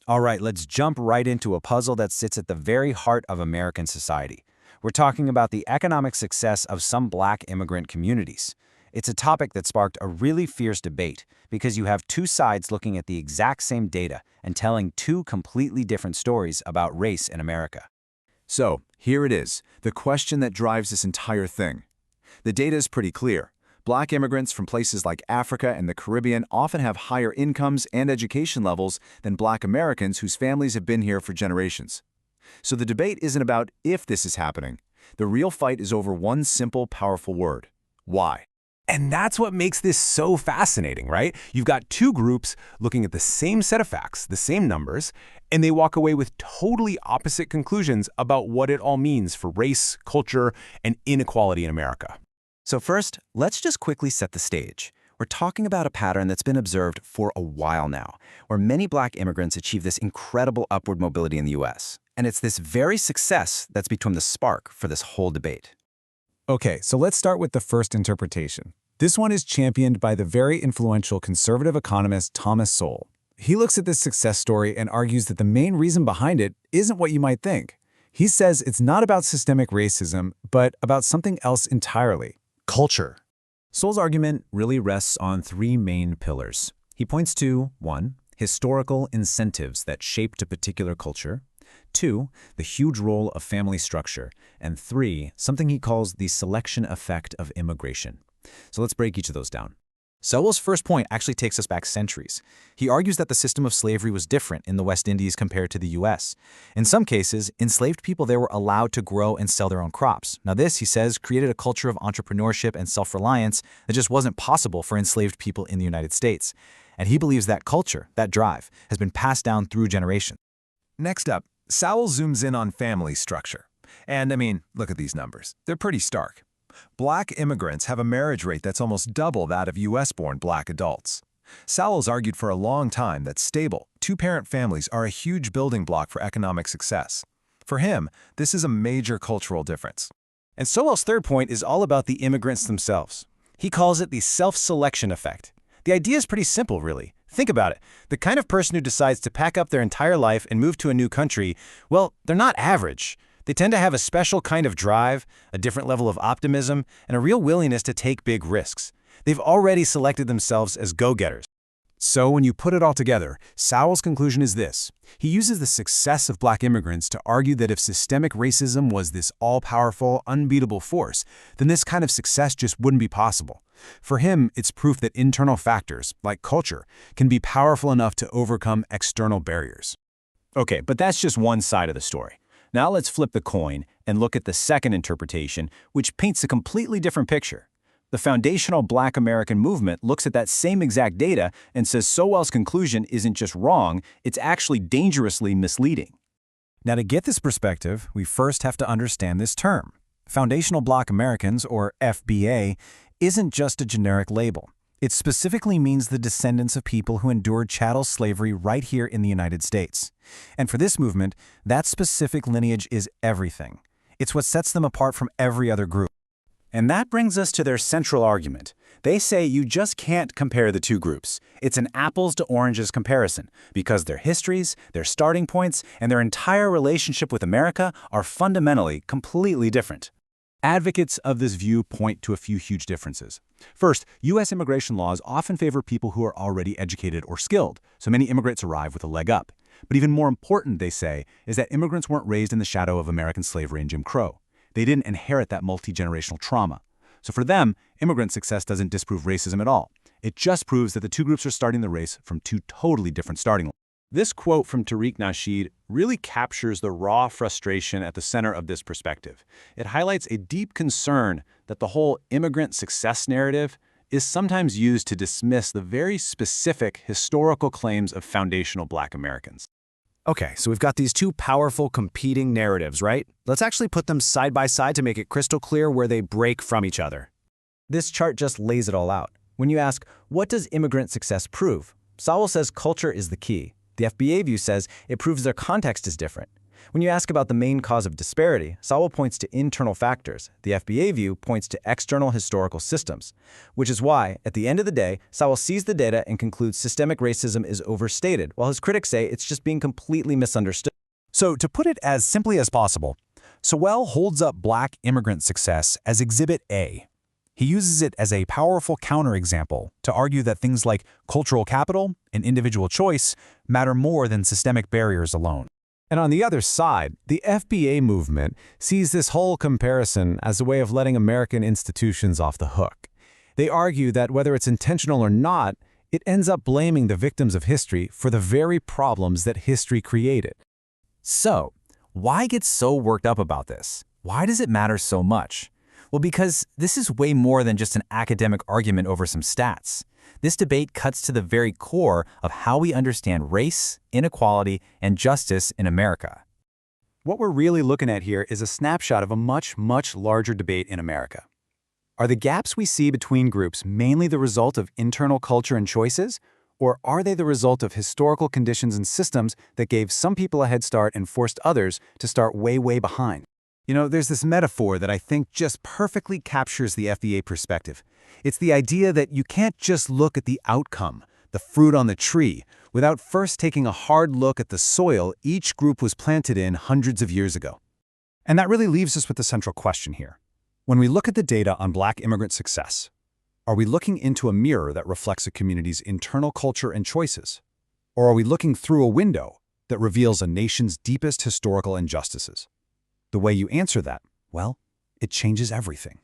All right, let's jump right into a puzzle that sits at the very heart of American society. We're talking about the economic success of some Black immigrant communities. It's a topic that sparked a really fierce debate because you have two sides looking at the exact same data and telling two completely different stories about race in America. So, here it is, the question that drives this entire thing. The data is pretty clear. Black immigrants from places like Africa and the Caribbean often have higher incomes and education levels than Black Americans whose families have been here for generations. So the debate isn't about if this is happening. The real fight is over one simple, powerful word: why? And that's what makes this so fascinating, right? You've got two groups looking at the same set of facts, the same numbers, and they walk away with totally opposite conclusions about what it all means for race, culture, and inequality in America. So first, let's just quickly set the stage. We're talking about a pattern that's been observed for a while now, where many Black immigrants achieve this incredible upward mobility in the U.S. And it's this very success that's become the spark for this whole debate. Okay, so let's start with the first interpretation. This one is championed by the very influential conservative economist Thomas Sowell. He looks at this success story and argues that the main reason behind it isn't what you might think. He says it's not about systemic racism, but about something else entirely: culture. Sowell's argument really rests on three main pillars. He points to 1. Historical incentives that shaped a particular culture, 2. The huge role of family structure, and 3. Something he calls the selection effect of immigration. So let's break each of those down. Sowell's first point actually takes us back centuries. He argues that the system of slavery was different in the West Indies compared to the U.S. In some cases, enslaved people there were allowed to grow and sell their own crops. Now this, he says, created a culture of entrepreneurship and self-reliance that just wasn't possible for enslaved people in the United States. And he believes that culture, that drive, has been passed down through generations. Next up, Sowell zooms in on family structure. And look at these numbers. They're pretty stark. Black immigrants have a marriage rate that's almost double that of U.S.-born Black adults. Sowell's argued for a long time that stable, two-parent families are a huge building block for economic success. For him, this is a major cultural difference. And Sowell's third point is all about the immigrants themselves. He calls it the self-selection effect. The idea is pretty simple, really. Think about it. The kind of person who decides to pack up their entire life and move to a new country, well, they're not average. They tend to have a special kind of drive, a different level of optimism, and a real willingness to take big risks. They've already selected themselves as go-getters. So when you put it all together, Sowell's conclusion is this. He uses the success of Black immigrants to argue that if systemic racism was this all-powerful, unbeatable force, then this kind of success just wouldn't be possible. For him, it's proof that internal factors, like culture, can be powerful enough to overcome external barriers. Okay, but that's just one side of the story. Now let's flip the coin and look at the second interpretation, which paints a completely different picture. The foundational Black American movement looks at that same exact data and says Sowell's conclusion isn't just wrong, it's actually dangerously misleading. Now, to get this perspective, we first have to understand this term. Foundational Black Americans, or FBA, isn't just a generic label. It specifically means the descendants of people who endured chattel slavery right here in the United States. And for this movement, that specific lineage is everything. It's what sets them apart from every other group. And that brings us to their central argument. They say you just can't compare the two groups. It's an apples to oranges comparison, because their histories, their starting points, and their entire relationship with America are fundamentally completely different. Advocates of this view point to a few huge differences. First, U.S. immigration laws often favor people who are already educated or skilled, so many immigrants arrive with a leg up. But even more important, they say, is that immigrants weren't raised in the shadow of American slavery and Jim Crow. They didn't inherit that multi-generational trauma. So for them, immigrant success doesn't disprove racism at all. It just proves that the two groups are starting the race from two totally different starting lines. This quote from Tariq Nasheed really captures the raw frustration at the center of this perspective. It highlights a deep concern that the whole immigrant success narrative is sometimes used to dismiss the very specific historical claims of foundational Black Americans. Okay, so we've got these two powerful competing narratives, right? Let's actually put them side by side to make it crystal clear where they break from each other. This chart just lays it all out. When you ask, what does immigrant success prove? Sowell says culture is the key. The FBA view says it proves their context is different. When you ask about the main cause of disparity, Sowell points to internal factors. The FBA view points to external historical systems, which is why, at the end of the day, Sowell sees the data and concludes systemic racism is overstated, while his critics say it's just being completely misunderstood. So, to put it as simply as possible, Sowell holds up Black immigrant success as Exhibit A. He uses it as a powerful counterexample to argue that things like cultural capital and individual choice matter more than systemic barriers alone. And on the other side, the FBA movement sees this whole comparison as a way of letting American institutions off the hook. They argue that whether it's intentional or not, it ends up blaming the victims of history for the very problems that history created. So, why get so worked up about this? Why does it matter so much? Well, because this is way more than just an academic argument over some stats. This debate cuts to the very core of how we understand race, inequality, and justice in America. What we're really looking at here is a snapshot of a much, much larger debate in America. Are the gaps we see between groups mainly the result of internal culture and choices, or are they the result of historical conditions and systems that gave some people a head start and forced others to start way, way behind? You know, there's this metaphor that I think just perfectly captures the FBA perspective. It's the idea that you can't just look at the outcome, the fruit on the tree, without first taking a hard look at the soil each group was planted in hundreds of years ago. And that really leaves us with the central question here. When we look at the data on Black immigrant success, are we looking into a mirror that reflects a community's internal culture and choices? Or are we looking through a window that reveals a nation's deepest historical injustices? The way you answer that, well, it changes everything.